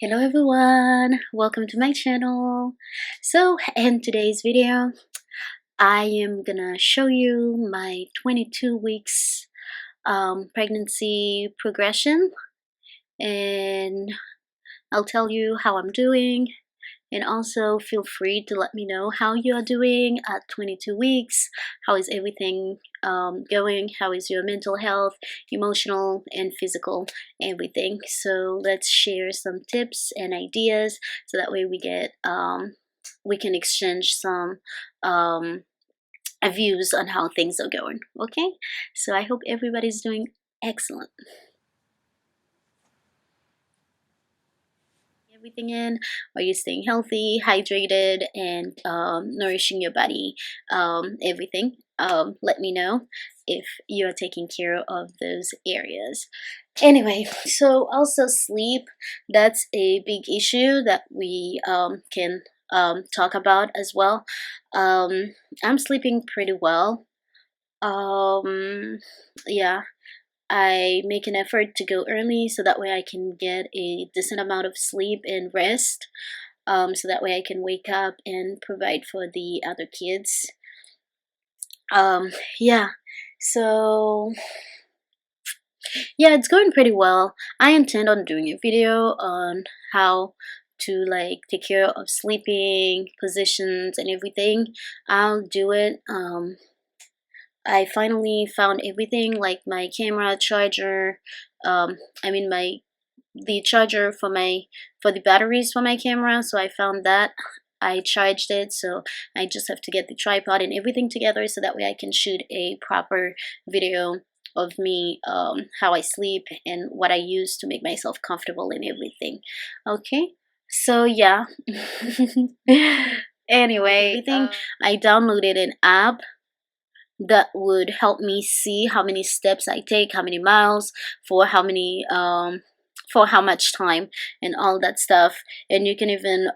Hello everyone, welcome to my channel. So in today's video I am gonna show you my 22 weeks pregnancy progression, and I'll tell you how I'm doing, and also feel free to let me know how you are doing at 22 weeks. How is everything going? How is your mental health, emotional and physical, everything? So let's share some tips and ideas so that way we can exchange some views on how things are going. Okay, so I hope everybody's doing excellent. Everything in? Are you staying healthy, hydrated, and nourishing your body? Everything. Let me know if you're taking care of those areas. Anyway, so also sleep. That's a big issue that we can talk about as well. I'm sleeping pretty well. Yeah, I make an effort to go early so that way I can get a decent amount of sleep and rest. So that way I can wake up and provide for the other kids. Yeah, so yeah, it's going pretty well. I intend on doing a video on how to like take care of sleeping positions and everything. I'll do it. I finally found everything, like my camera, charger, I mean my the charger for the batteries for my camera. So I found that. I charged it, so I just have to get the tripod and everything together so that way I can shoot a proper video of me, how I sleep and what I use to make myself comfortable and everything. Okay, so yeah. Anyway, everything, I downloaded an app that would help me see how many steps I take, how many miles, for how much time and all that stuff. And you can even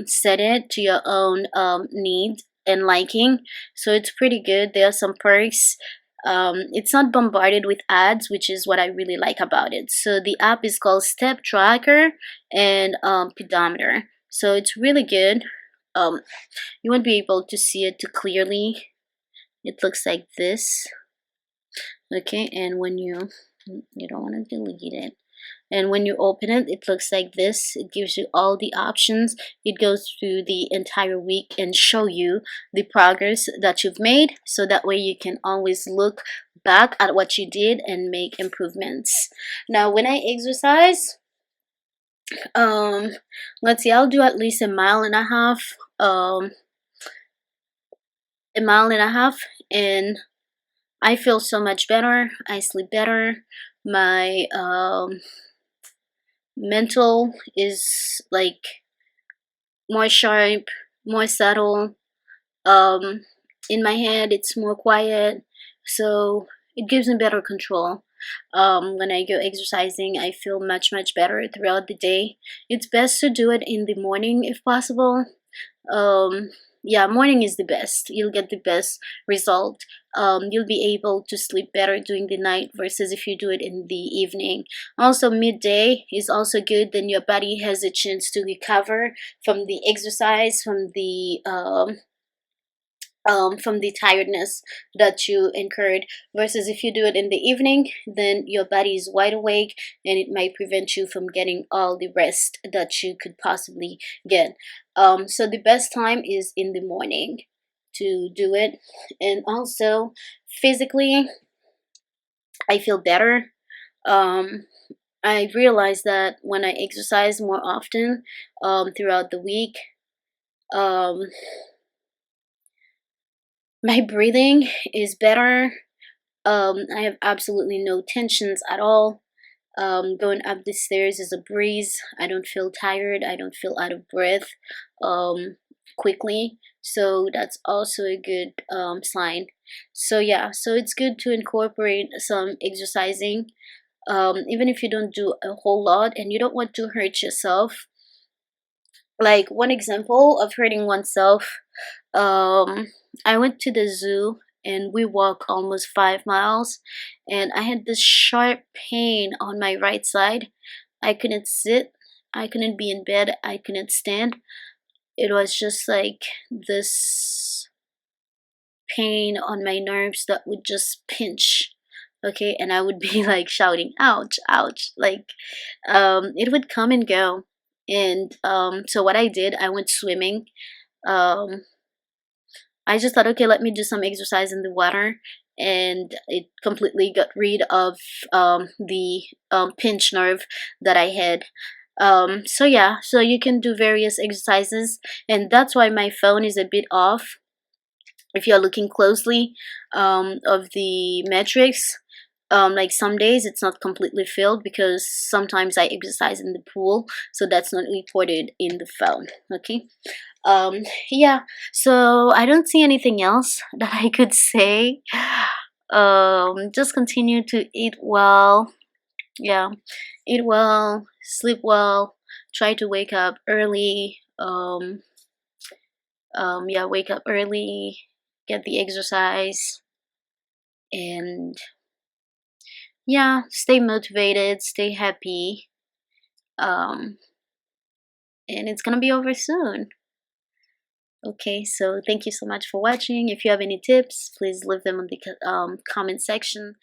set it to your own need and liking. So it's pretty good. There are some perks. It's not bombarded with ads, which is what I really like about it. So the app is called Step Tracker and Pedometer. So it's really good. You won't be able to see it too clearly. It looks like this. Okay, and when you don't want to delete it, and when you open it, it looks like this. It gives you all the options. It goes through the entire week and show you the progress that you've made, so that way you can always look back at what you did and make improvements. Now when I exercise, let's see, I'll do at least a mile and a half, and I feel so much better. I sleep better. My mental is like more sharp, more subtle. Um, in my head, it's more quiet. So it gives me better control. When I go exercising, I feel much better throughout the day. It's best to do it in the morning if possible. um yeah, morning is the best. You'll get the best result. You'll be able to sleep better during the night versus if you do it in the evening. Also midday is also good, then your body has a chance to recover from the exercise, from the tiredness that you incurred, versus if you do it in the evening, then your body is wide awake and it might prevent you from getting all the rest that you could possibly get. So the best time is in the morning to do it. And also physically, I feel better. um, I realize that when I exercise more often throughout the week, um, my breathing is better. I have absolutely no tensions at all. Going up the stairs is a breeze. I don't feel tired. I don't feel out of breath quickly. So that's also a good sign. So yeah, so it's good to incorporate some exercising, even if you don't do a whole lot and you don't want to hurt yourself. Like one example of hurting oneself, I went to the zoo and we walked almost 5 miles, and I had this sharp pain on my right side. I couldn't sit. I couldn't be in bed, I couldn't stand. It was just like this pain on my nerves that would just pinch. Okay, and I would be like shouting, ouch, ouch. Like, it would come and go. And so what I did, I went swimming. um I just thought, okay, let me do some exercise in the water, and it completely got rid of the pinch nerve that I had. So yeah, so you can do various exercises, and that's why my phone is a bit off. If you're looking closely of the metrics, like some days it's not completely filled because sometimes I exercise in the pool, so that's not reported in the phone. Okay. um yeah, so I don't see anything else that I could say. Just continue to eat well. Yeah, eat well, sleep well, try to wake up early. Yeah, wake up early, get the exercise, and yeah, stay motivated, stay happy. um and it's gonna be over soon. Okay, so thank you so much for watching. If you have any tips, please leave them in the comment section.